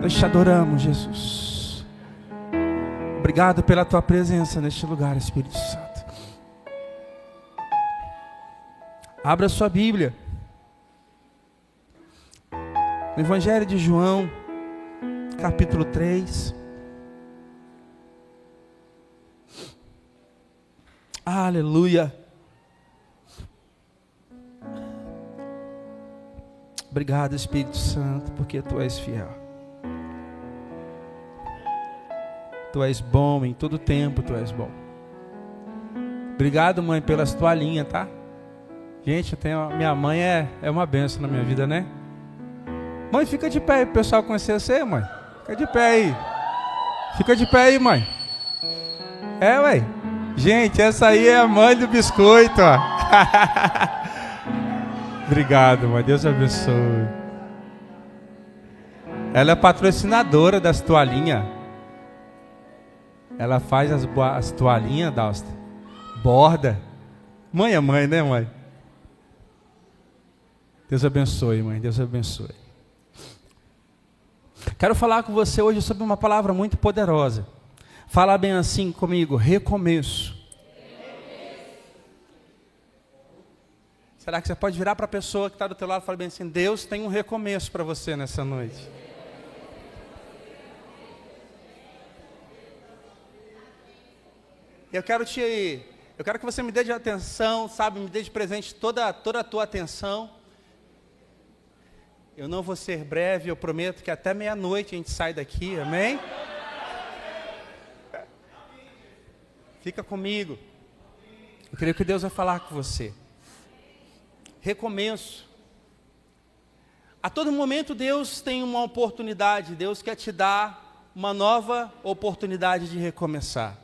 Nós te adoramos, Jesus. Obrigado pela tua presença neste lugar, Espírito Santo. Abra sua Bíblia. No Evangelho de João, capítulo 3. Aleluia. Obrigado, Espírito Santo, porque tu és fiel. Tu és bom em todo tempo, tu és bom. Obrigado, mãe, pelas toalhinhas, tá? Gente, minha mãe é uma bênção na minha vida, né? Mãe, fica de pé aí pro pessoal conhecer você, mãe. Fica de pé aí. Fica de pé aí, mãe. É, ué. Gente, essa aí é a mãe do biscoito, ó. Obrigado, mãe. Deus abençoe. Ela é patrocinadora das toalhinhas. Ela faz as toalhinhas, Dalsta. Borda. Mãe é mãe, né, mãe? Deus abençoe, mãe. Deus abençoe. Quero falar com você hoje sobre uma palavra muito poderosa. Fala bem assim comigo, recomeço. Será que você pode virar para a pessoa que está do teu lado e falar bem assim, Deus tem um recomeço para você nessa noite. Eu quero que você me dê de atenção, sabe, me dê de presente toda a tua atenção. Eu não vou ser breve, eu prometo que até meia-noite a gente sai daqui, amém? Fica comigo. Eu creio que Deus vai falar com você. Recomeço. A todo momento Deus tem uma oportunidade, Deus quer te dar uma nova oportunidade de recomeçar.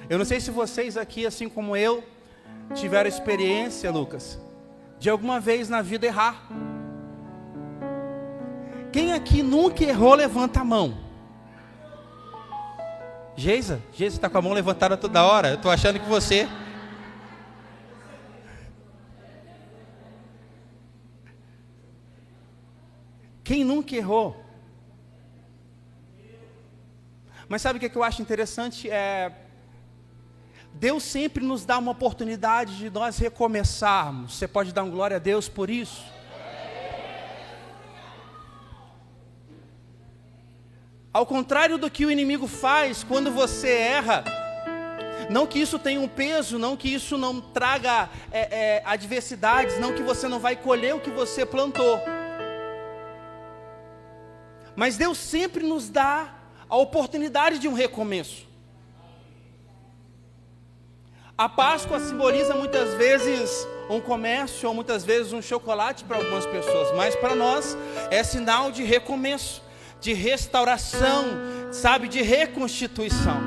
Eu não sei se vocês aqui, assim como eu, tiveram experiência, Lucas, de alguma vez na vida errar. Quem aqui nunca errou, levanta a mão. Geisa está com a mão levantada toda hora. Eu estou achando que você... Quem nunca errou? Mas sabe o que eu acho interessante? Deus sempre nos dá uma oportunidade de nós recomeçarmos. Você pode dar um glória a Deus por isso? Ao contrário do que o inimigo faz quando você erra, não que isso tenha um peso, não que isso não traga adversidades, não que você não vai colher o que você plantou. Mas Deus sempre nos dá a oportunidade de um recomeço. A Páscoa simboliza muitas vezes um comércio ou muitas vezes um chocolate para algumas pessoas, mas para nós é sinal de recomeço, de restauração, sabe, de reconstituição.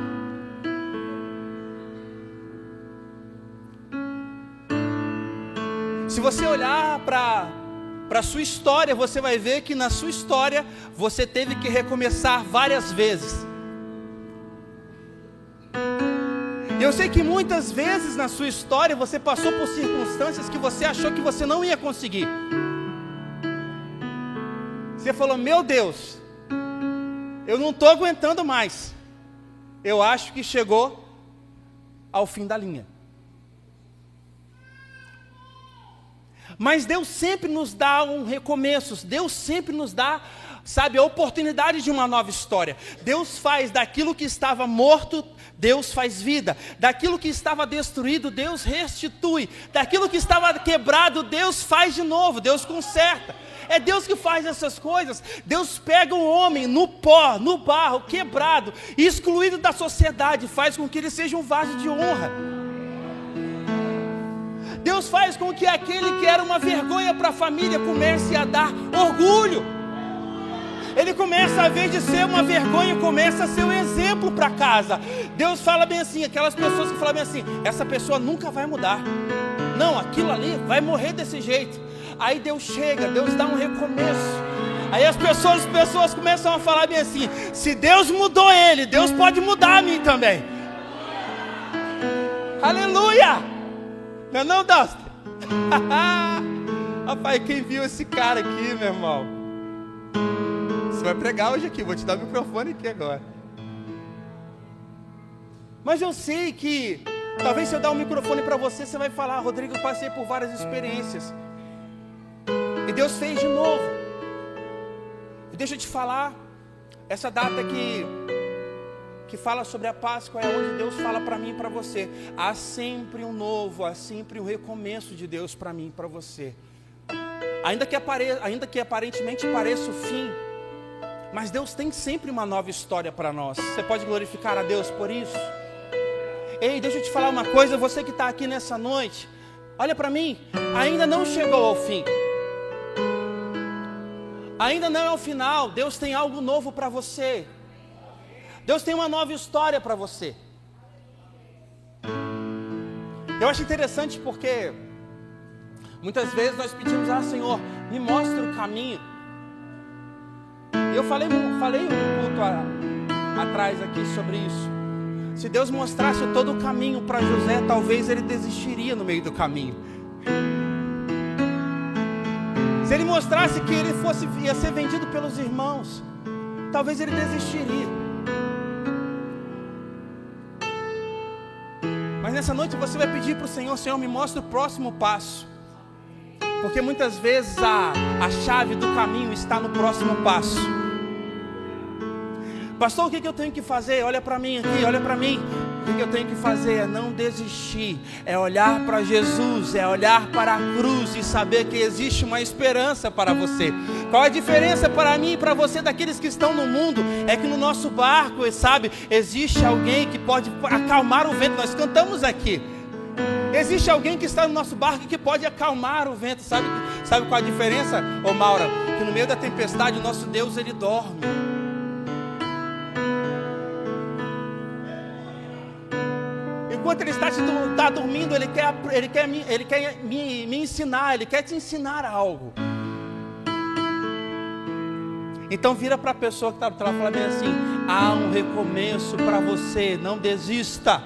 Se você olhar para a sua história, você vai ver que na sua história você teve que recomeçar várias vezes. Eu sei que muitas vezes na sua história você passou por circunstâncias que você achou que você não ia conseguir. Você falou, meu Deus, eu não estou aguentando mais. Eu acho que chegou ao fim da linha. Mas Deus sempre nos dá um recomeço. Deus sempre nos dá, sabe, a oportunidade de uma nova história. Deus faz daquilo que estava morto, Deus faz vida. Daquilo que estava destruído, Deus restitui. Daquilo que estava quebrado, Deus faz de novo, Deus conserta. É Deus que faz essas coisas. Deus pega um homem no pó, no barro, quebrado, excluído da sociedade, faz com que ele seja um vaso de honra. Deus faz com que aquele que era uma vergonha para a família comece a dar orgulho. Ele começa, a vez de ser uma vergonha, começa a ser um exemplo para casa. Deus fala bem assim, aquelas pessoas que falam bem assim, essa pessoa nunca vai mudar. Não, aquilo ali vai morrer desse jeito. Aí Deus chega, Deus dá um recomeço. Aí as pessoas começam a falar bem assim, se Deus mudou ele, Deus pode mudar a mim também. Aleluia! Não, Dustin? Rapaz, quem viu esse cara aqui, meu irmão? Você vai pregar hoje aqui, vou te dar o microfone aqui agora. Mas eu sei que, talvez se eu dar um microfone para você, você vai falar: Rodrigo, eu passei por várias experiências. E Deus fez de novo. E deixa eu te falar, essa data que fala sobre a Páscoa é onde Deus fala para mim e para você. Há sempre um novo, há sempre um recomeço de Deus para mim e para você. Ainda que aparentemente pareça o fim, mas Deus tem sempre uma nova história para nós. Você pode glorificar a Deus por isso? Ei, deixa eu te falar uma coisa, você que está aqui nessa noite, olha para mim, ainda não chegou ao fim. Ainda não é o final. Deus tem algo novo para você. Deus tem uma nova história para você. Eu acho interessante porque muitas vezes nós pedimos: Senhor, me mostra o caminho. E eu falei um culto atrás aqui sobre isso. Se Deus mostrasse todo o caminho para José, talvez ele desistiria no meio do caminho. Se ele mostrasse que ele ia ser vendido pelos irmãos, talvez ele desistiria. Mas nessa noite você vai pedir para o Senhor: Senhor, me mostra o próximo passo. Porque muitas vezes a chave do caminho está no próximo passo. Pastor, o que eu tenho que fazer? Olha para mim aqui, olha para mim. O que eu tenho que fazer é não desistir, é olhar para Jesus, é olhar para a cruz e saber que existe uma esperança para você. Qual a diferença para mim e para você daqueles que estão no mundo? É que no nosso barco, sabe, existe alguém que pode acalmar o vento. Nós cantamos aqui. Existe alguém que está no nosso barco que pode acalmar o vento. Sabe qual a diferença, ô Maura? Que no meio da tempestade o nosso Deus, ele dorme. Enquanto ele está dormindo, ele quer me ensinar, ele quer te ensinar algo. Então vira para a pessoa que está do outro lado e fala bem assim: há um recomeço para você, não desista.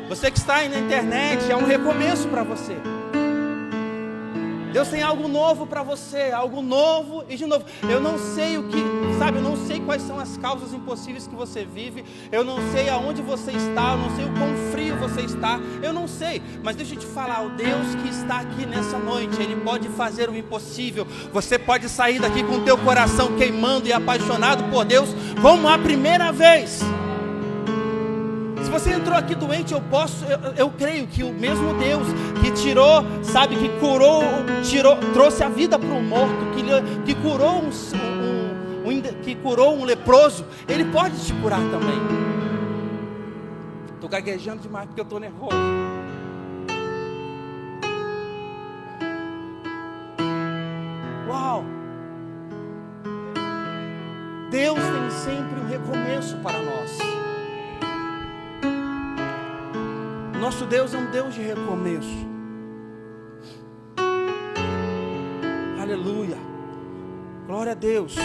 Você que está aí na internet, há um recomeço para você. Deus tem algo novo para você, algo novo e de novo. Eu não sei eu não sei quais são as causas impossíveis que você vive. Eu não sei aonde você está, eu não sei o quão frio você está. Eu não sei, mas deixa eu te falar, o Deus que está aqui nessa noite, Ele pode fazer o impossível. Você pode sair daqui com o teu coração queimando e apaixonado por Deus como a primeira vez. Se você entrou aqui doente, eu creio que o mesmo Deus que tirou, sabe, que curou, trouxe a vida para um morto, que curou um leproso, Ele pode te curar também. Estou gaguejando demais porque eu estou nervoso. Uau! Deus tem sempre um recomeço para nós. Nosso Deus é um Deus de recomeço. Aleluia. Glória a Deus.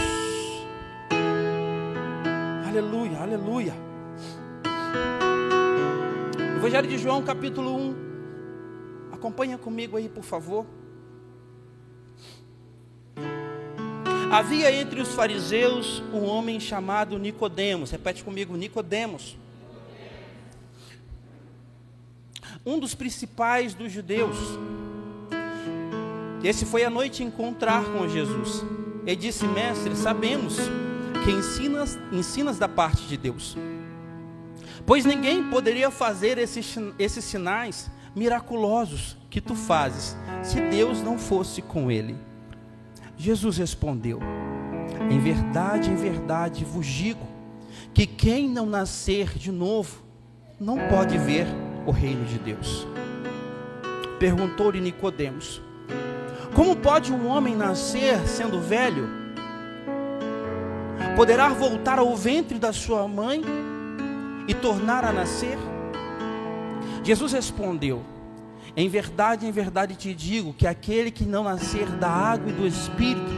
Aleluia, aleluia. Evangelho de João, capítulo 1. Acompanha comigo aí, por favor. Havia entre os fariseus um homem chamado Nicodemos. Repete comigo, Nicodemos. Um dos principais dos judeus. Esse foi à noite encontrar com Jesus. Ele disse: mestre, sabemos que ensinas da parte de Deus, pois ninguém poderia fazer esses sinais miraculosos que tu fazes, se Deus não fosse com ele. Jesus respondeu: em verdade vos digo, que quem não nascer de novo, não pode ver o reino de Deus. Perguntou-lhe Nicodemos: como pode um homem nascer sendo velho? Poderá voltar ao ventre da sua mãe e tornar a nascer? Jesus respondeu: em verdade te digo, que aquele que não nascer da água e do Espírito,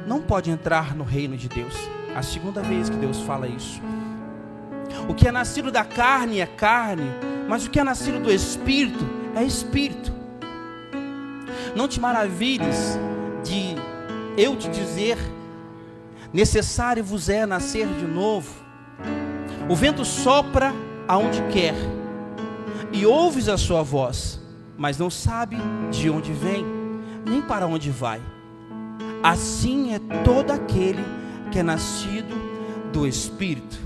não pode entrar no reino de Deus. A segunda vez que Deus fala isso. O que é nascido da carne é carne, mas o que é nascido do Espírito é Espírito. Não te maravilhes de eu te dizer: necessário vos é nascer de novo. O vento sopra aonde quer, e ouves a sua voz, mas não sabe de onde vem, nem para onde vai. Assim é todo aquele que é nascido do Espírito.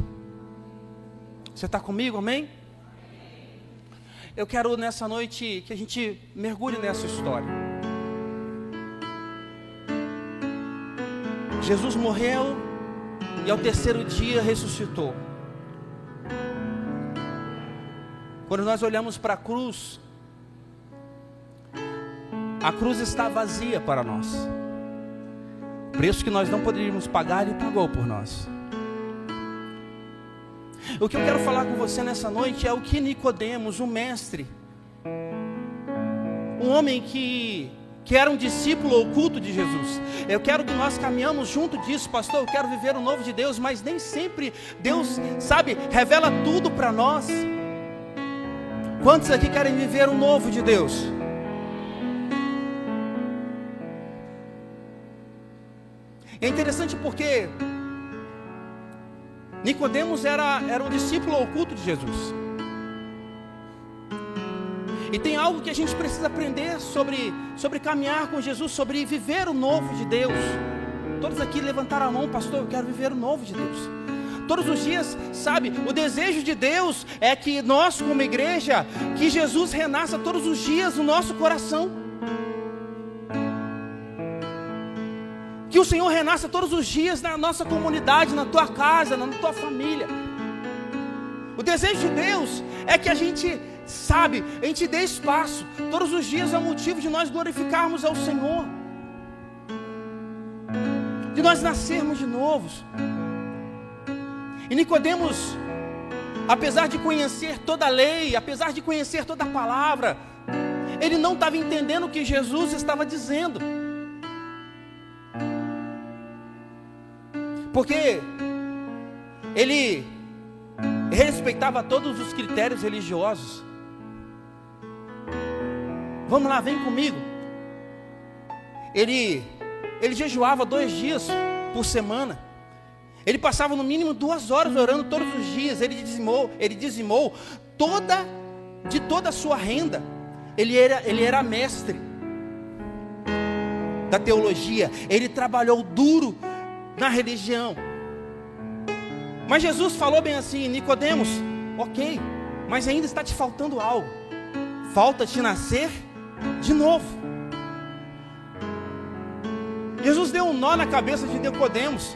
Você está comigo, amém? Eu quero nessa noite que a gente mergulhe nessa história. Jesus morreu e ao terceiro dia ressuscitou. Quando nós olhamos para a cruz está vazia para nós. O preço que nós não poderíamos pagar, Ele pagou por nós. O que eu quero falar com você nessa noite é o que Nicodemos, um mestre, um homem que era um discípulo oculto de Jesus. Eu quero que nós caminhamos junto disso, pastor. Eu quero viver o novo de Deus, mas nem sempre Deus, sabe, revela tudo para nós. Quantos aqui querem viver o novo de Deus? É interessante porque Nicodemos era um discípulo oculto de Jesus. E tem algo que a gente precisa aprender sobre caminhar com Jesus, sobre viver o novo de Deus. Todos aqui levantaram a mão: pastor, eu quero viver o novo de Deus. Todos os dias, sabe, o desejo de Deus é que nós como igreja, que Jesus renasça todos os dias no nosso coração. Que o Senhor renasça todos os dias na nossa comunidade, na tua casa, na tua família. O desejo de Deus é que a gente, sabe, a gente dê espaço. Todos os dias é um motivo de nós glorificarmos ao Senhor, de nós nascermos de novos. E Nicodemos, apesar de conhecer toda a lei, apesar de conhecer toda a palavra, ele não estava entendendo o que Jesus estava dizendo. Porque ele respeitava todos os critérios religiosos. Vamos lá, vem comigo. Ele jejuava 2 dias por semana. Ele passava no mínimo 2 horas orando todos os dias. Ele dizimou de toda a sua renda. Ele era mestre da teologia. Ele trabalhou duro na religião. Mas Jesus falou bem assim: Nicodemos, ok, mas ainda está te faltando algo. Falta-te nascer de novo. Jesus deu um nó na cabeça de Nicodemos.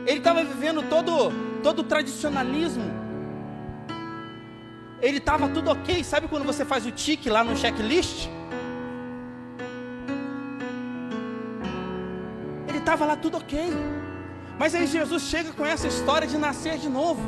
Ele estava vivendo todo o tradicionalismo. Ele estava tudo ok. Sabe quando você faz o tique lá no checklist? Estava lá tudo ok. Mas aí Jesus chega com essa história de nascer de novo.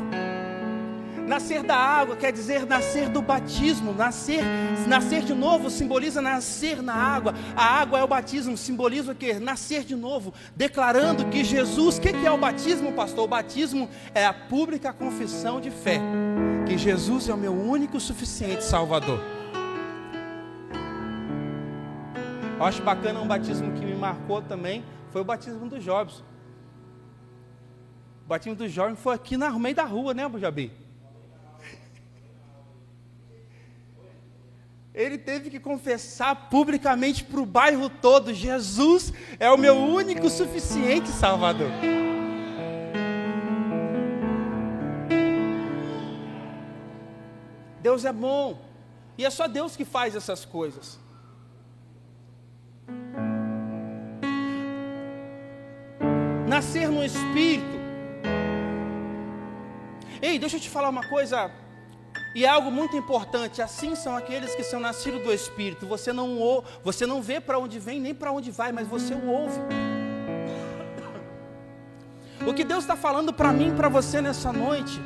Nascer da água quer dizer nascer do batismo. Nascer de novo simboliza nascer na água. A água é o batismo, simboliza o quê? Nascer de novo, declarando que Jesus... O que é o batismo, pastor? O batismo é a pública confissão de fé, que Jesus é o meu único e suficiente Salvador. Eu acho bacana um batismo que me marcou também, foi o batismo do Jobs. O batismo do Jobs foi aqui no meio da rua, né, Jabi? Ele teve que confessar publicamente para o bairro todo: Jesus é o meu único e suficiente Salvador. Deus é bom, e é só Deus que faz essas coisas. Nascer no Espírito. Ei, deixa eu te falar uma coisa, e é algo muito importante. Assim são aqueles que são nascidos do Espírito. Você não vê para onde vem, nem para onde vai, mas você o ouve. O que Deus está falando para mim e para você nessa noite,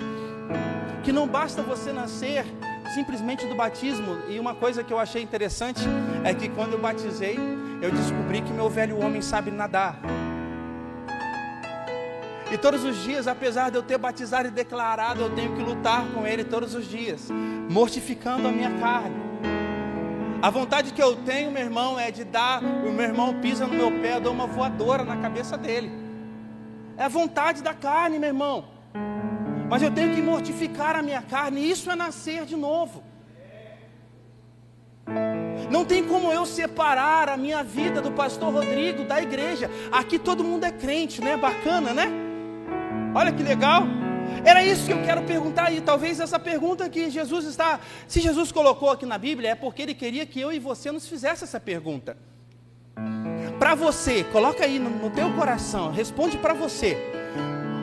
que não basta você nascer simplesmente do batismo. E uma coisa que eu achei interessante é que quando eu batizei, eu descobri que meu velho homem sabe nadar. E todos os dias, apesar de eu ter batizado e declarado, eu tenho que lutar com ele todos os dias, mortificando a minha carne. A vontade que eu tenho, meu irmão, é de dar, o meu irmão pisa no meu pé, eu dou uma voadora na cabeça dele. É a vontade da carne, meu irmão. Mas eu tenho que mortificar a minha carne, e isso é nascer de novo. Não tem como eu separar a minha vida do pastor Rodrigo, da igreja. Aqui todo mundo é crente, né? Bacana, né? Olha que legal. Era isso que eu quero perguntar aí. Talvez essa pergunta que Jesus está... Se Jesus colocou aqui na Bíblia, é porque Ele queria que eu e você nos fizesse essa pergunta. Para você, coloca aí no teu coração, responde para você.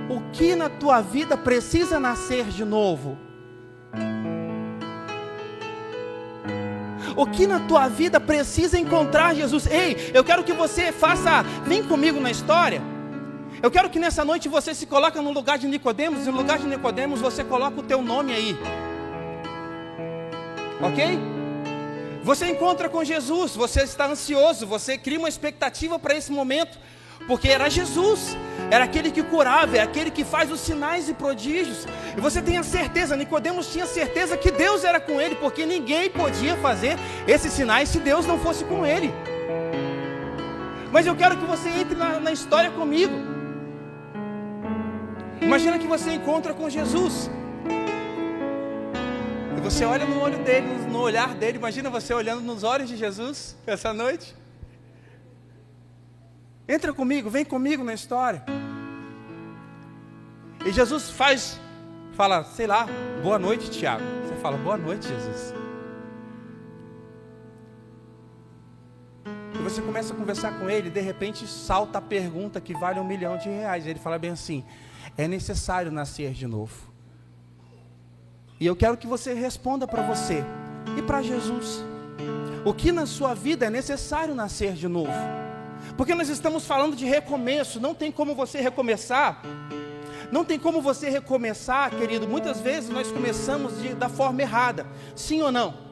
O que na tua vida precisa nascer de novo? O que na tua vida precisa encontrar Jesus? Ei, eu quero que você faça... Vem comigo na história. Eu quero que nessa noite você se coloque no lugar de Nicodemos. E no lugar de Nicodemos você coloca o teu nome aí. Ok? Você encontra com Jesus. Você está ansioso. Você cria uma expectativa para esse momento. Porque era Jesus. Era aquele que curava. É aquele que faz os sinais e prodígios. E você tem a certeza. Nicodemos tinha certeza que Deus era com ele. Porque ninguém podia fazer esses sinais se Deus não fosse com ele. Mas eu quero que você entre na história comigo. Imagina que você encontra com Jesus. E você olha no olho dele, no olhar dele. Imagina você olhando nos olhos de Jesus essa noite. Entra comigo, vem comigo na história. E Jesus fala, sei lá, boa noite, Tiago. Você fala, boa noite, Jesus. E você começa a conversar com ele, e de repente salta a pergunta que vale R$1 milhão. Ele fala bem assim: é necessário nascer de novo. E eu quero que você responda para você e para Jesus. O que na sua vida é necessário nascer de novo? Porque nós estamos falando de recomeço. Não tem como você recomeçar. Não tem como você recomeçar, querido. Muitas vezes nós começamos da forma errada. Sim ou não?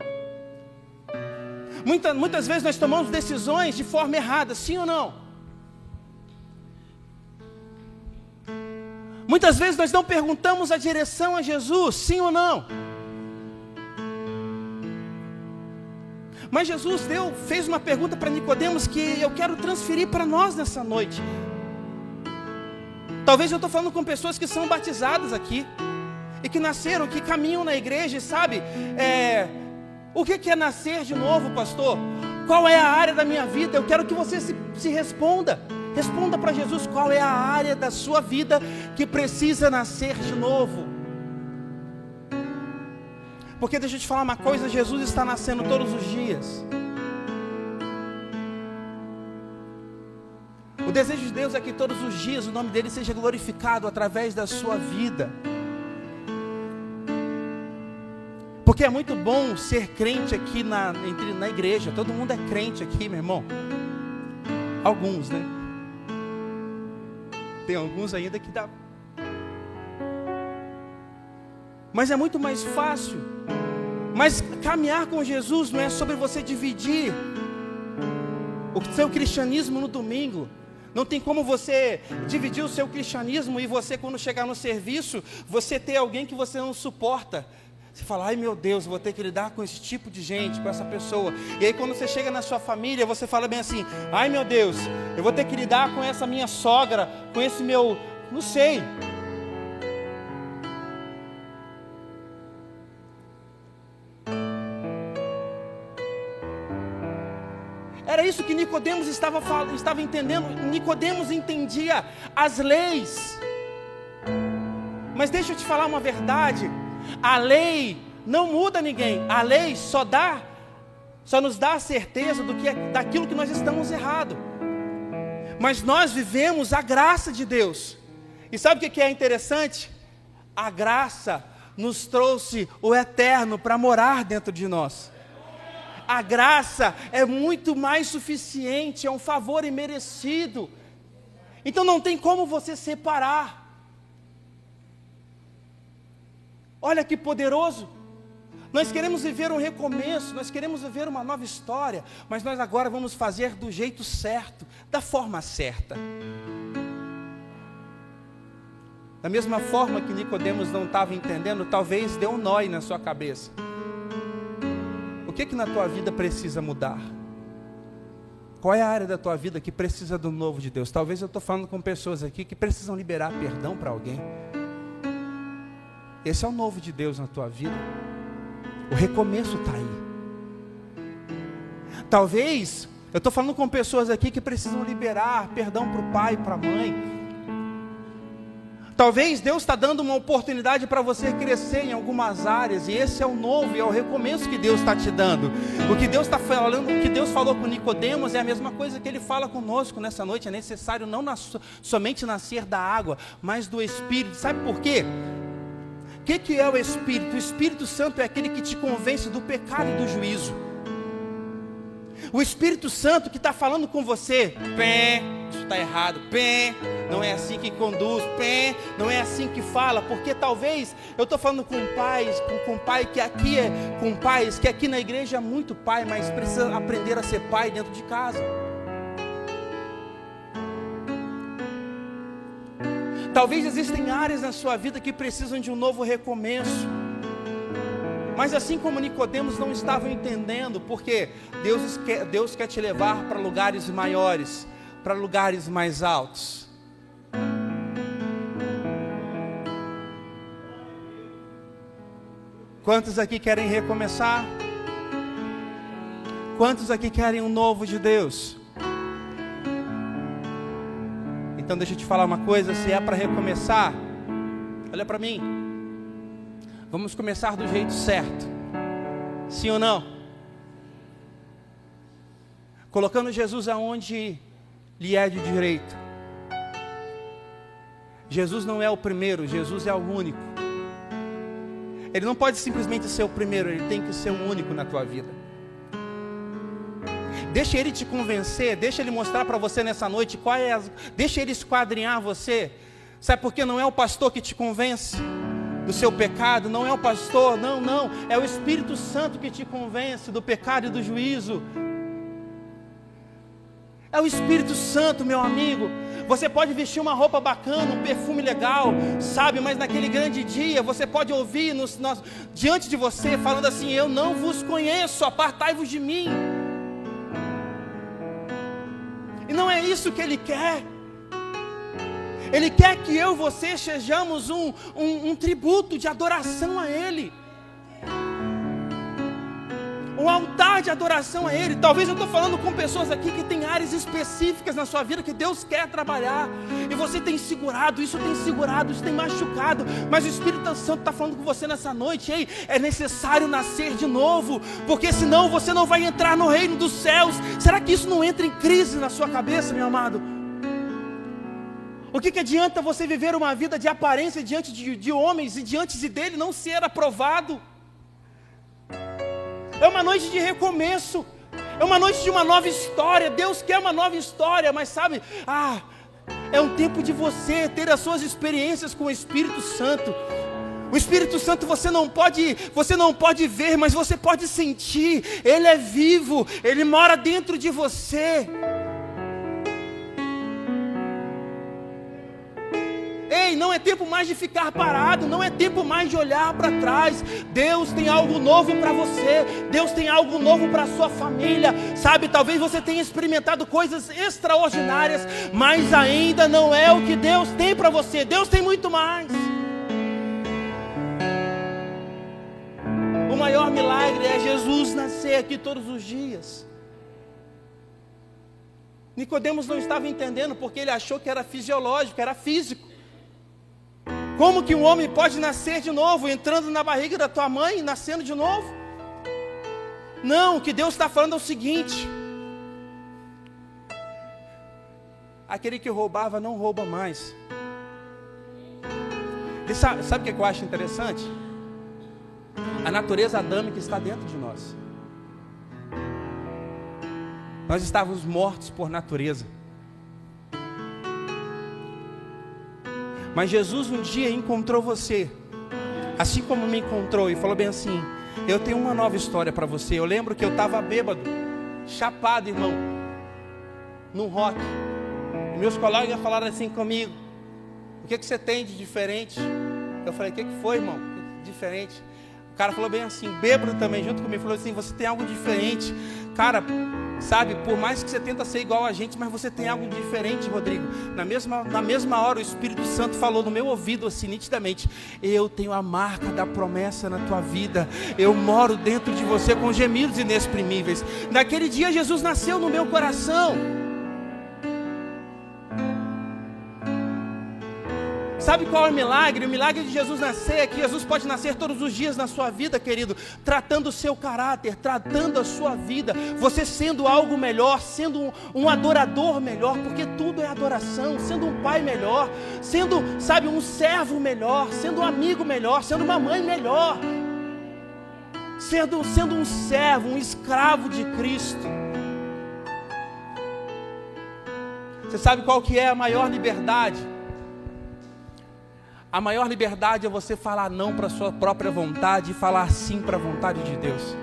Muitas vezes nós tomamos decisões de forma errada. Sim ou não? Muitas vezes nós não perguntamos a direção a Jesus, sim ou não? Mas Jesus fez uma pergunta para Nicodemos que eu quero transferir para nós nessa noite. Talvez eu estou falando com pessoas que são batizadas aqui, e que nasceram, que caminham na igreja, sabe? O que é nascer de novo, pastor? Qual é a área da minha vida? Eu quero que você se responda. Responda para Jesus qual é a área da sua vida que precisa nascer de novo. Porque deixa eu te falar uma coisa, Jesus está nascendo todos os dias. O desejo de Deus é que todos os dias o nome dele seja glorificado através da sua vida. Porque é muito bom ser crente aqui na igreja. Todo mundo é crente aqui, meu irmão. Alguns, né? Tem alguns ainda que dá. Mas é muito mais fácil. Mas caminhar com Jesus não é sobre você dividir o seu cristianismo no domingo. Não tem como você dividir o seu cristianismo e você, quando chegar no serviço, você ter alguém que você não suporta. Você fala, ai meu Deus, eu vou ter que lidar com esse tipo de gente, com essa pessoa. E aí quando você chega na sua família, você fala bem assim, ai meu Deus, eu vou ter que lidar com essa minha sogra, com esse meu, não sei. Era isso que Nicodemos estava entendendo. Nicodemos entendia as leis. Mas deixa eu te falar uma verdade. A lei não muda ninguém. A lei só nos dá a certeza daquilo que nós estamos errado. Mas nós vivemos a graça de Deus. E sabe o que é interessante? A graça nos trouxe o eterno para morar dentro de nós. A graça é muito mais suficiente, é um favor imerecido. Então não tem como você separar. Olha que poderoso. Nós queremos viver um recomeço, nós queremos viver uma nova história, mas nós agora vamos fazer do jeito certo, da forma certa. Da mesma forma que Nicodemos não estava entendendo, talvez deu um nó na sua cabeça. O que na tua vida precisa mudar? Qual é a área da tua vida que precisa do novo de Deus? Talvez eu estou falando com pessoas aqui que precisam liberar perdão para alguém. Esse é o novo de Deus na tua vida. O recomeço está aí. Talvez eu estou falando com pessoas aqui que precisam liberar perdão para o pai e para a mãe. Talvez Deus está dando uma oportunidade para você crescer em algumas áreas, e esse é o novo, é o recomeço que Deus está te dando. O que Deus está falando, o que Deus falou com Nicodemos é a mesma coisa que Ele fala conosco nessa noite. É necessário não somente nascer da água, mas do Espírito. Sabe por quê? O que é o Espírito? O Espírito Santo é aquele que te convence do pecado e do juízo. O Espírito Santo que está falando com você, isso está errado, não é assim que conduz, não é assim que fala, porque talvez eu estou falando com pais, com pai que aqui com pais que aqui na igreja é muito pai, mas precisa aprender a ser pai dentro de casa. Talvez existem áreas na sua vida que precisam de um novo recomeço. Mas assim como Nicodemos não estavam entendendo, porque Deus quer te levar para lugares maiores, para lugares mais altos. Quantos aqui querem recomeçar? Quantos aqui querem um novo de Deus? Então deixa eu te falar uma coisa, se é para recomeçar, olha para mim. Vamos começar do jeito certo. Sim ou não? Colocando Jesus aonde lhe é de direito. Jesus não é o primeiro, Jesus é o único. Ele não pode simplesmente ser o primeiro, ele tem que ser o único na tua vida. Deixa ele te convencer, deixa ele mostrar para você nessa noite deixa ele esquadrinhar você. Sabe por quê? Não é o pastor que te convence do seu pecado, não é o pastor, não, é o Espírito Santo que te convence do pecado e do juízo. É o Espírito Santo, meu amigo. Você pode vestir uma roupa bacana, um perfume legal, sabe, mas naquele grande dia, você pode ouvir diante de você, falando assim: eu não vos conheço, apartai-vos de mim. E não é isso que Ele quer. Ele quer que eu e você sejamos um tributo de adoração a Ele. Um altar de adoração a Ele. Talvez eu estou falando com pessoas aqui que tem áreas específicas na sua vida que Deus quer trabalhar. E você tem segurado, isso tem machucado. Mas o Espírito Santo está falando com você nessa noite. Ei, é necessário nascer de novo, porque senão você não vai entrar no reino dos céus. Será que isso não entra em crise na sua cabeça, meu amado? O que adianta você viver uma vida de aparência diante de homens e diante dele não ser aprovado? É uma noite de recomeço, é uma noite de uma nova história. Deus quer uma nova história, mas sabe, é um tempo de você ter as suas experiências com o Espírito Santo. O Espírito Santo você não pode ver, mas você pode sentir. Ele é vivo, Ele mora dentro de você. Ei, não é tempo mais de ficar parado, não é tempo mais de olhar para trás. Deus tem algo novo para você, Deus tem algo novo para a sua família. Sabe, talvez você tenha experimentado coisas extraordinárias, mas ainda não é o que Deus tem para você. Deus tem muito mais. O maior milagre é Jesus nascer aqui todos os dias. Nicodemos não estava entendendo, porque ele achou que era fisiológico, era físico. Como que um homem pode nascer de novo, entrando na barriga da tua mãe e nascendo de novo? Não, o que Deus está falando é o seguinte: aquele que roubava não rouba mais. E sabe o que eu acho interessante? A natureza adâmica está dentro de nós. Nós estávamos mortos por natureza. Mas Jesus um dia encontrou você, assim como me encontrou, e falou bem assim: eu tenho uma nova história para você. Eu lembro que eu estava bêbado, chapado, irmão, num rock. E meus colegas falaram assim comigo: o que você tem de diferente? Eu falei: o que foi, irmão? Diferente? O cara falou bem assim, bêbado também, junto comigo, falou assim, você tem algo diferente. Cara, sabe, por mais que você tenta ser igual a gente, mas você tem algo diferente, Rodrigo. Na mesma hora, o Espírito Santo falou no meu ouvido assim, nitidamente, eu tenho a marca da promessa na tua vida. Eu moro dentro de você com gemidos inexprimíveis. Naquele dia, Jesus nasceu no meu coração. Sabe qual é o milagre? O milagre de Jesus nascer é que Jesus pode nascer todos os dias na sua vida, querido, tratando o seu caráter, tratando a sua vida, você sendo algo melhor, sendo um adorador melhor, porque tudo é adoração, sendo um pai melhor, sendo, sabe, um servo melhor, sendo um amigo melhor, sendo uma mãe melhor, sendo um servo, um escravo de Cristo. Você sabe qual que é a maior liberdade? A maior liberdade é você falar não para a sua própria vontade e falar sim para a vontade de Deus.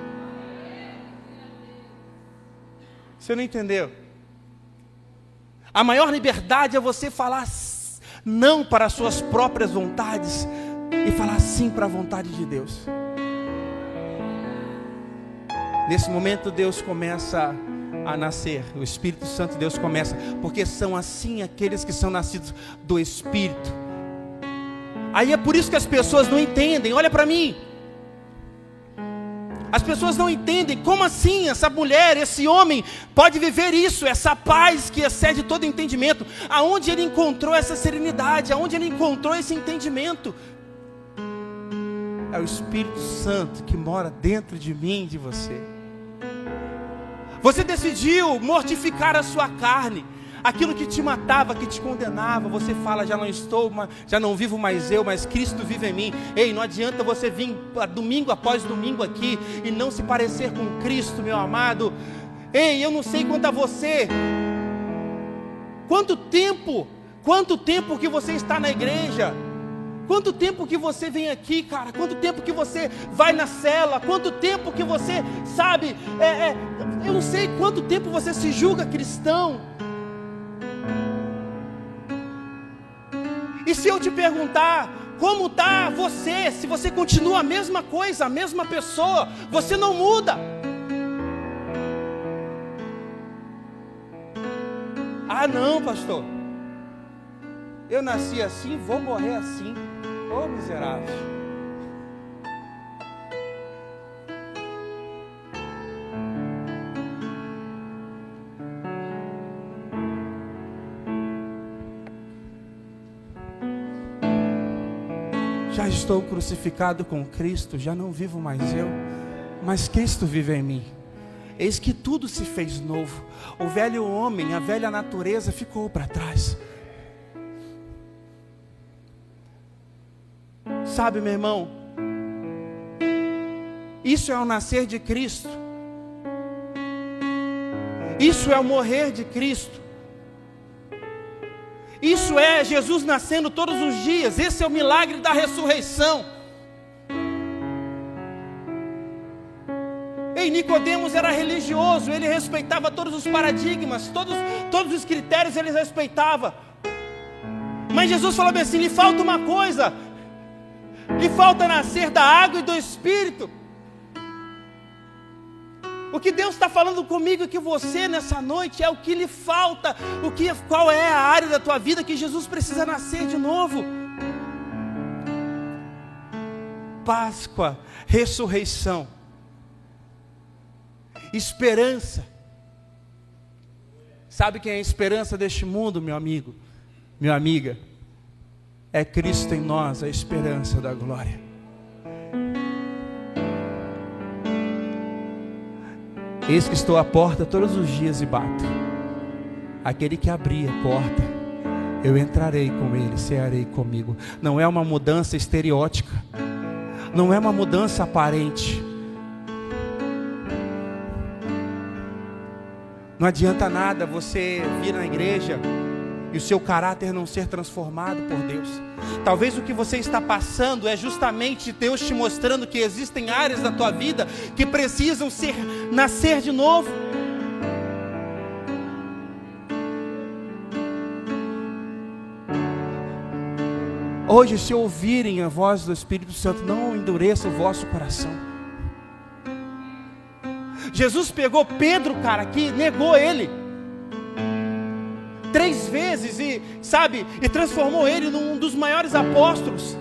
Você não entendeu? A maior liberdade é você falar não para as suas próprias vontades e falar sim para a vontade de Deus. Nesse momento Deus começa a nascer, o Espírito Santo de Deus começa, porque são assim aqueles que são nascidos do Espírito. Aí é por isso que as pessoas não entendem, olha para mim. As pessoas não entendem, como assim essa mulher, esse homem pode viver isso, essa paz que excede todo entendimento. Aonde ele encontrou essa serenidade, aonde ele encontrou esse entendimento? É o Espírito Santo que mora dentro de mim e de você. Você decidiu mortificar a sua carne. Aquilo que te matava, que te condenava, você fala, já não vivo mais eu, mas Cristo vive em mim. Ei, não adianta você vir domingo após domingo aqui e não se parecer com Cristo, meu amado. Ei, eu não sei quanto a você. Quanto tempo que você está na igreja? Quanto tempo que você vem aqui, cara? Quanto tempo que você vai na cela? Quanto tempo que você, sabe, eu não sei quanto tempo você se julga cristão. E se eu te perguntar, como está você? Se você continua a mesma coisa, a mesma pessoa, você não muda. Ah não, pastor, eu nasci assim, vou morrer assim. Ô miserável. Já estou crucificado com Cristo, já não vivo mais eu, mas Cristo vive em mim. Eis que tudo se fez novo. O velho homem, a velha natureza ficou para trás. Sabe, meu irmão, isso é o nascer de Cristo. Isso é o morrer de Cristo. Isso é Jesus nascendo todos os dias. Esse é o milagre da ressurreição. Ei, Nicodemos era religioso, ele respeitava todos os paradigmas, todos os critérios ele respeitava. Mas Jesus falou bem assim, lhe falta uma coisa. Lhe falta nascer da água e do Espírito. O que Deus está falando comigo e que você nessa noite é o que lhe falta. Qual é a área da tua vida que Jesus precisa nascer de novo? Páscoa, ressurreição, esperança. Sabe quem é a esperança deste mundo, meu amigo, minha amiga? É Cristo em nós, a esperança da glória. Eis que estou à porta todos os dias e bato. Aquele que abrir a porta, eu entrarei com ele, cearei comigo. Não é uma mudança estereótica, não é uma mudança aparente. Não adianta nada você vir na igreja e o seu caráter não ser transformado por Deus. Talvez o que você está passando é justamente Deus te mostrando que existem áreas da tua vida que precisam nascer de novo. Hoje, se ouvirem a voz do Espírito Santo, não endureça o vosso coração. Jesus pegou Pedro, cara, que negou ele 3 vezes e transformou ele num dos maiores apóstolos.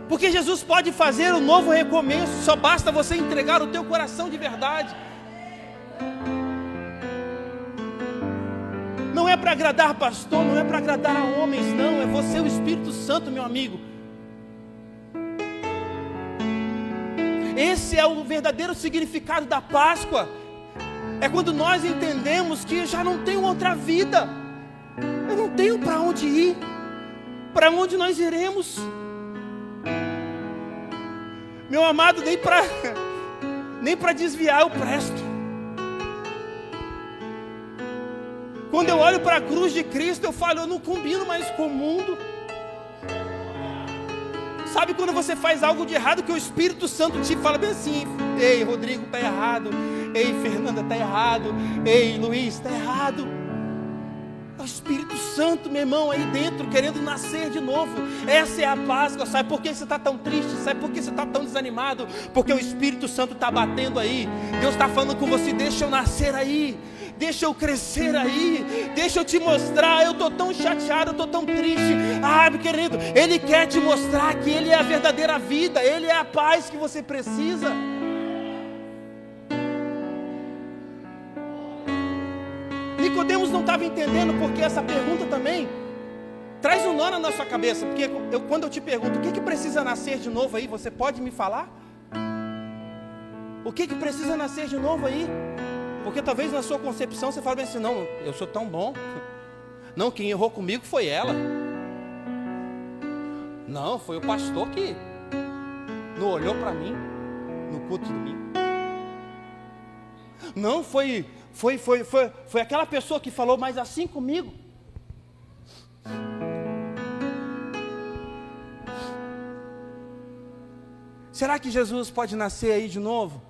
Porque Jesus pode fazer um novo recomeço, só basta você entregar o teu coração de verdade. Não é para agradar pastor, não é para agradar a homens, não, é você, o Espírito Santo, meu amigo. Esse é o verdadeiro significado da Páscoa. É quando nós entendemos que eu já não tenho outra vida, eu não tenho para onde ir, para onde nós iremos. Meu amado, nem para desviar eu presto. Quando eu olho para a cruz de Cristo, eu falo, eu não combino mais com o mundo. Sabe quando você faz algo de errado, que o Espírito Santo te fala bem assim: ei, Rodrigo, está errado. Ei, Fernanda, está errado. Ei, Luiz, está errado. É o Espírito Santo, meu irmão, aí dentro, querendo nascer de novo. Essa é a Páscoa. Sabe por que você está tão triste? Sabe por que você está tão desanimado? Porque o Espírito Santo está batendo aí. Deus está falando com você: deixa eu nascer aí, deixa eu crescer aí, deixa eu te mostrar. Eu estou tão chateado, eu estou tão triste. Meu querido, Ele quer te mostrar que Ele é a verdadeira vida, Ele é a paz que você precisa. Nicodemos não estava entendendo, porque essa pergunta também traz um nó na nossa cabeça. Porque quando eu te pergunto, o que precisa nascer de novo aí, você pode me falar? O que precisa nascer de novo aí? Porque talvez na sua concepção você fale bem assim: não, eu sou tão bom. Não, quem errou comigo foi ela. Não, foi o pastor que não olhou para mim no culto de domingo. Não, foi aquela pessoa que falou mais assim comigo. Será que Jesus pode nascer aí de novo?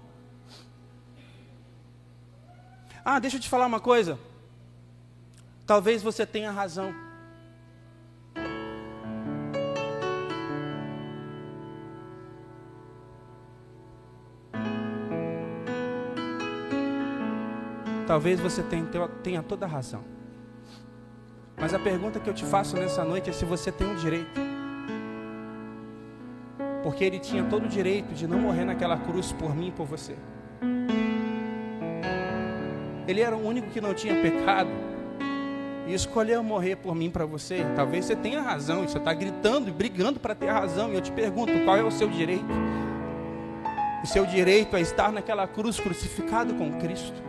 Deixa eu te falar uma coisa. Talvez você tenha razão. Talvez você tenha toda a razão. Mas a pergunta que eu te faço nessa noite é se você tem o direito. Porque Ele tinha todo o direito de não morrer naquela cruz por mim e por você. Ele era o único que não tinha pecado e escolheu morrer por mim e para você. Talvez você tenha razão e você está gritando e brigando para ter razão. E eu te pergunto, qual é o seu direito? O seu direito é estar naquela cruz crucificado com Cristo.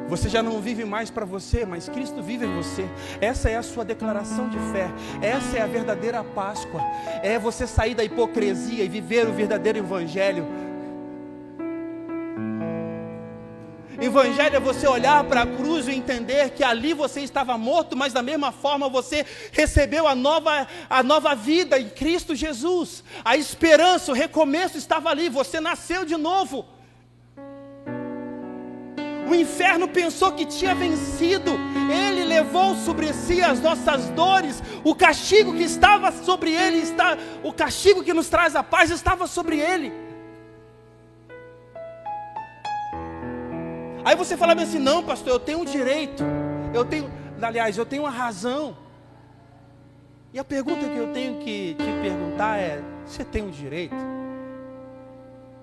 Você já não vive mais para você, mas Cristo vive em você. Essa é a sua declaração de fé. Essa é a verdadeira Páscoa. É você sair da hipocrisia e viver o verdadeiro Evangelho. Evangelho é você olhar para a cruz e entender que ali você estava morto, mas da mesma forma você recebeu a nova vida em Cristo Jesus. A esperança, o recomeço estava ali, você nasceu de novo. O inferno pensou que tinha vencido. Ele levou sobre si as nossas dores. O castigo que estava sobre ele, o castigo que nos traz a paz estava sobre ele. Aí você fala assim: não, pastor, eu tenho um direito. Eu tenho a razão. E a pergunta que eu tenho que te perguntar é: você tem um direito?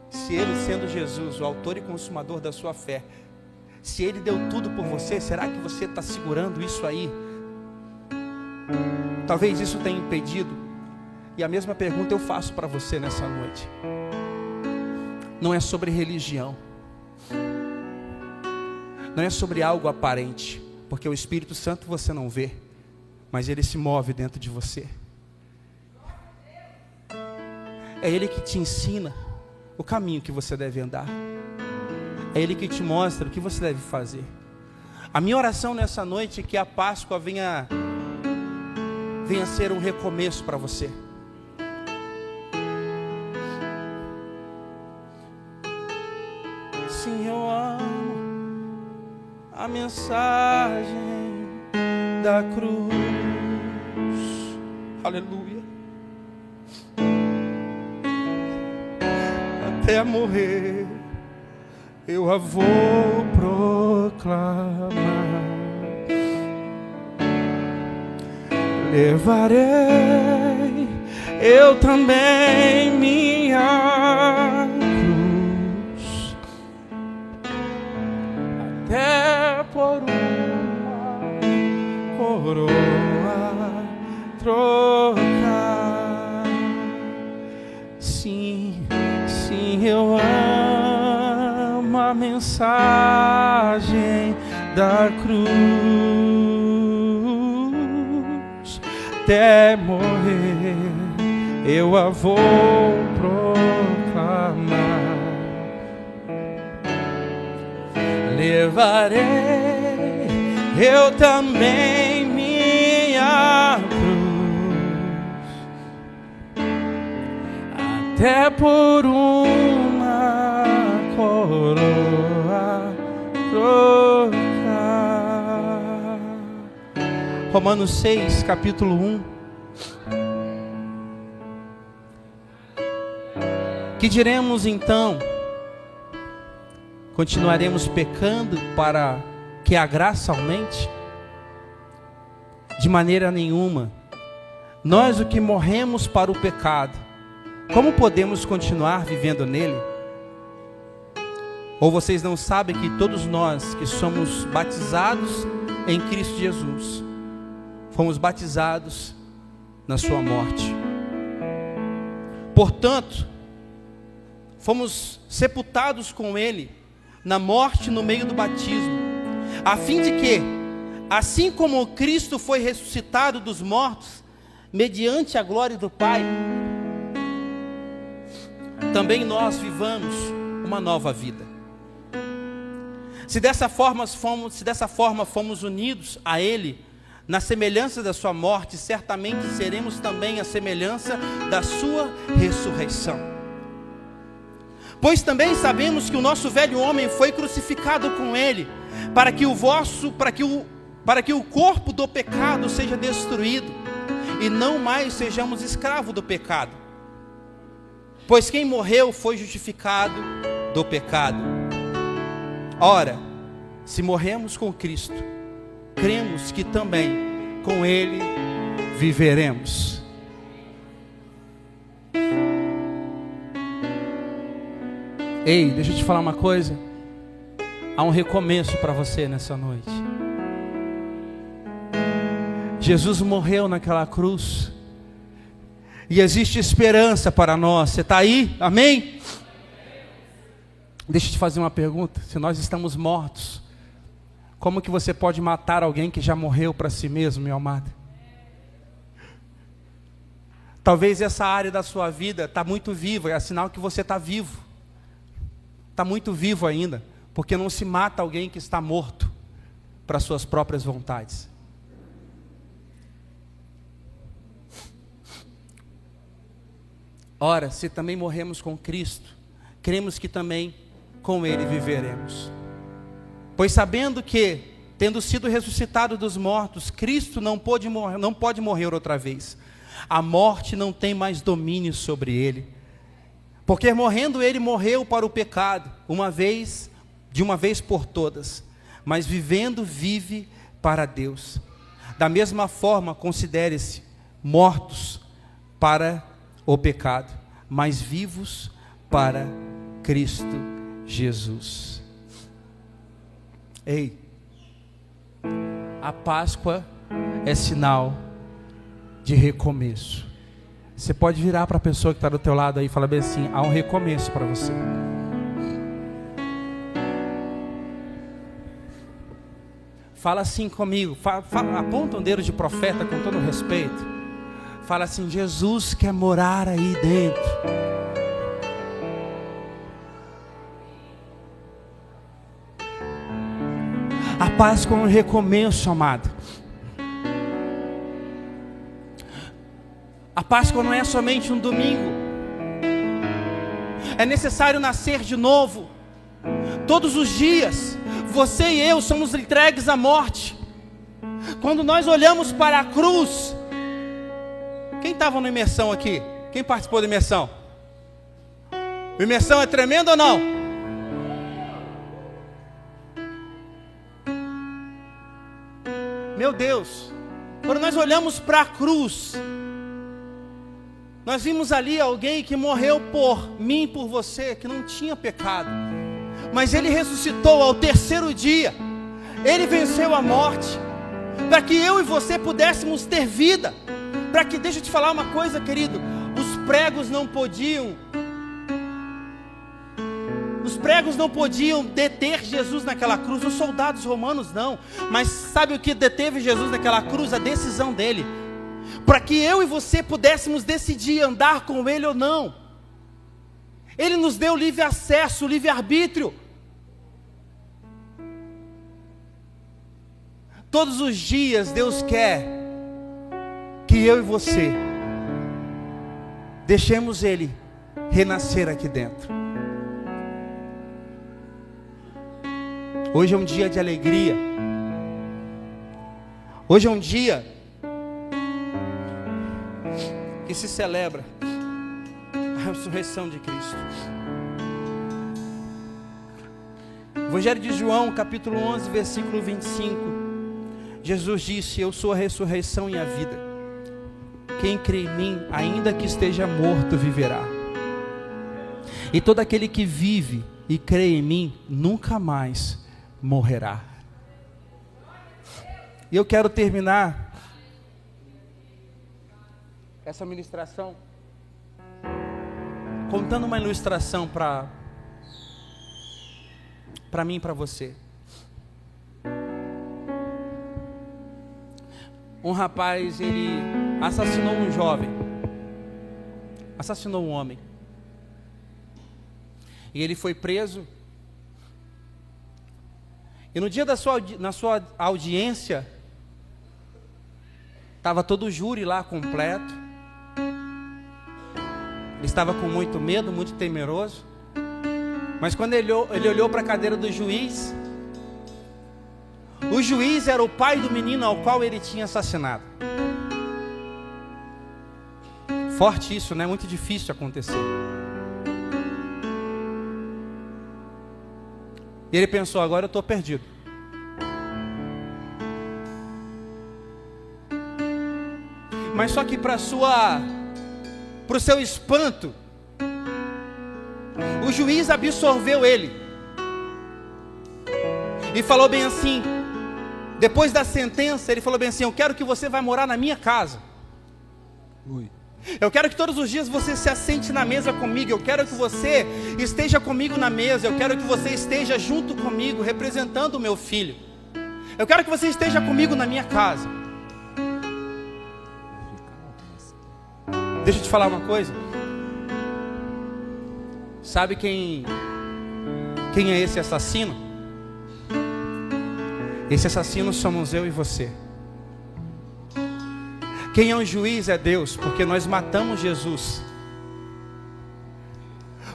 Se Ele, sendo Jesus, o autor e consumador da sua fé, se Ele deu tudo por você, será que você está segurando isso aí? Talvez isso tenha impedido. E a mesma pergunta eu faço para você nessa noite. Não é sobre religião. Não é sobre algo aparente. Porque o Espírito Santo você não vê, mas Ele se move dentro de você. É Ele que te ensina o caminho que você deve andar. É Ele que te mostra o que você deve fazer. A minha oração nessa noite é que a Páscoa venha ser um recomeço para você. Sim, eu amo a mensagem da cruz. Aleluia. Até morrer eu a vou proclamar. Levarei eu também minha cruz, até por uma coroa trocar. Sim, sim, eu amo a mensagem da cruz. Até morrer eu a vou proclamar. Levarei eu também minha cruz, até por uma coroa trocar. Romanos 6, capítulo 1. Que diremos então? Continuaremos pecando para que a graça aumente? De maneira nenhuma. Nós, o que morremos para o pecado, como podemos continuar vivendo nele? Ou vocês não sabem que todos nós que somos batizados em Cristo Jesus, fomos batizados na sua morte. Portanto, fomos sepultados com ele na morte no meio do batismo, a fim de que, assim como Cristo foi ressuscitado dos mortos, mediante a glória do Pai, também nós vivamos uma nova vida. Se dessa forma fomos unidos a ele, na semelhança da sua morte, certamente seremos também a semelhança da sua ressurreição. Pois também sabemos que o nosso velho homem foi crucificado com ele, para que o corpo do pecado seja destruído, e não mais sejamos escravos do pecado. Pois quem morreu foi justificado do pecado. Ora, se morremos com Cristo, cremos que também com ele viveremos. Ei, deixa eu te falar uma coisa. Há um recomeço para você nessa noite. Jesus morreu naquela cruz, e existe esperança para nós. Você está aí? Amém? Deixa eu te fazer uma pergunta. Se nós estamos mortos, como que você pode matar alguém que já morreu para si mesmo, meu amado? Talvez essa área da sua vida está muito viva, é sinal que você está vivo. Está muito vivo ainda, porque não se mata alguém que está morto para suas próprias vontades. Ora, se também morremos com Cristo, cremos que também com ele viveremos. Pois sabendo que, tendo sido ressuscitado dos mortos, Cristo não pode morrer outra vez. A morte não tem mais domínio sobre ele. Porque morrendo ele morreu para o pecado, de uma vez por todas. Mas vivendo, vive para Deus. Da mesma forma, considere-se mortos para o pecado, mas vivos para Cristo Jesus. Ei, a Páscoa é sinal de recomeço. Você pode virar para a pessoa que está do teu lado aí e falar bem assim: há um recomeço para você. Fala assim comigo, aponta um dedo de profeta com todo respeito. Fala assim: Jesus quer morar aí dentro. A Páscoa é um recomeço, amado. A Páscoa não é somente um domingo. É necessário nascer de novo. Todos os dias, você e eu somos entregues à morte. Quando nós olhamos para a cruz, estava na imersão aqui? Quem participou da imersão? A imersão é tremenda ou não? Meu Deus, quando nós olhamos para a cruz, nós vimos ali alguém que morreu por mim e por você, que não tinha pecado, mas Ele ressuscitou ao terceiro dia. Ele venceu a morte, para que eu e você pudéssemos ter vida, para que, deixa eu te falar uma coisa, querido, os pregos não podiam deter Jesus naquela cruz, os soldados romanos não, mas sabe o que deteve Jesus naquela cruz? A decisão dele, para que eu e você pudéssemos decidir andar com Ele ou não. Ele nos deu livre acesso, livre arbítrio. Todos os dias Deus quer que eu e você deixemos Ele renascer aqui dentro. Hoje é um dia de alegria. Hoje é um dia que se celebra a ressurreição de Cristo. Evangelho de João, capítulo 11, versículo 25. Jesus disse: eu sou a ressurreição e a vida. Quem crê em mim, ainda que esteja morto, viverá. E todo aquele que vive e crê em mim, nunca mais morrerá. E eu quero terminar essa ministração contando uma ilustração para mim e para você. Um rapaz, ele assassinou um jovem, assassinou um homem, e ele foi preso. E no dia na sua audiência, estava todo o júri lá completo. Ele estava com muito medo, muito temeroso. Mas quando ele olhou para a cadeira do juiz, o juiz era o pai do menino ao qual ele tinha assassinado. Forte isso, né? Muito difícil acontecer. E ele pensou: agora eu estou perdido. Mas só que para o seu espanto, o juiz absorveu ele e falou bem assim, depois da sentença, ele falou bem assim: eu quero que você vá morar na minha casa. Eu quero que todos os dias você se assente na mesa comigo. Eu quero que você esteja comigo na mesa. Eu quero que você esteja junto comigo, representando o meu filho. Eu quero que você esteja comigo na minha casa. Deixa eu te falar uma coisa. Sabe quem é esse assassino? Esse assassino somos eu e você. Quem é o juiz é Deus, porque nós matamos Jesus.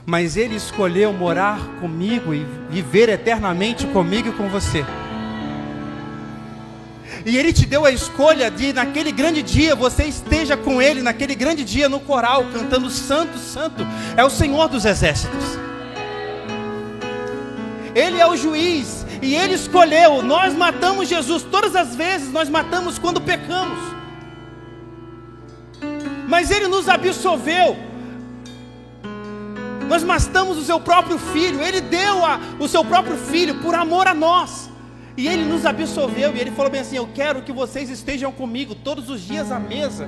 Mas Ele escolheu morar comigo e viver eternamente comigo e com você. E Ele te deu a escolha de, naquele grande dia, você esteja com Ele, naquele grande dia no coral, cantando Santo, Santo, é o Senhor dos Exércitos. Ele é o juiz, e Ele escolheu. Nós matamos Jesus, todas as vezes nós matamos quando pecamos. Mas Ele nos absolveu. Nós matamos o seu próprio filho. Ele deu o seu próprio filho por amor a nós. E Ele nos absolveu. E Ele falou bem assim: eu quero que vocês estejam comigo todos os dias à mesa.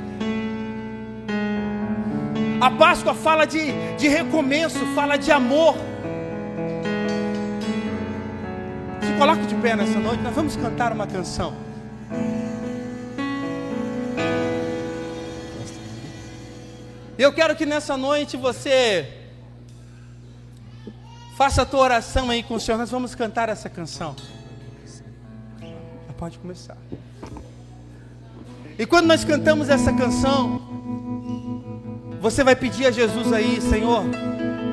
A Páscoa fala de recomeço, fala de amor. Se coloque de pé nessa noite, nós vamos cantar uma canção. Eu quero que nessa noite você faça a tua oração aí com o Senhor. Nós vamos cantar essa canção. Pode começar. E quando nós cantamos essa canção, você vai pedir a Jesus aí: Senhor,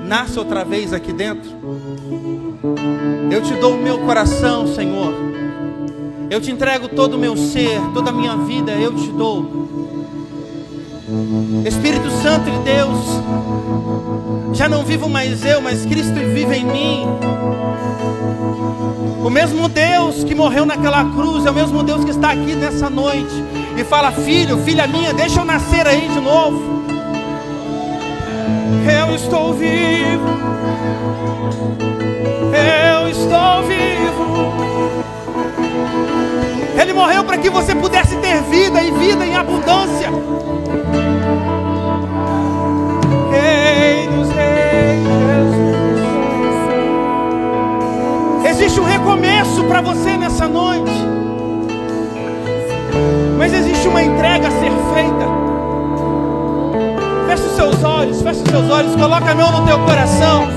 nasce outra vez aqui dentro. Eu te dou o meu coração, Senhor. Eu te entrego todo o meu ser, toda a minha vida eu te dou. Espírito Santo de Deus, já não vivo mais eu, mas Cristo vive em mim. O mesmo Deus que morreu naquela cruz é o mesmo Deus que está aqui nessa noite e fala: filho, filha minha, deixa eu nascer aí de novo. Eu estou vivo, eu estou vivo. Ele morreu para que você pudesse ter vida e vida em abundância. Rei dos reis, Jesus. Existe um recomeço para você nessa noite, mas existe uma entrega a ser feita. Feche os seus olhos, coloca a mão no teu coração.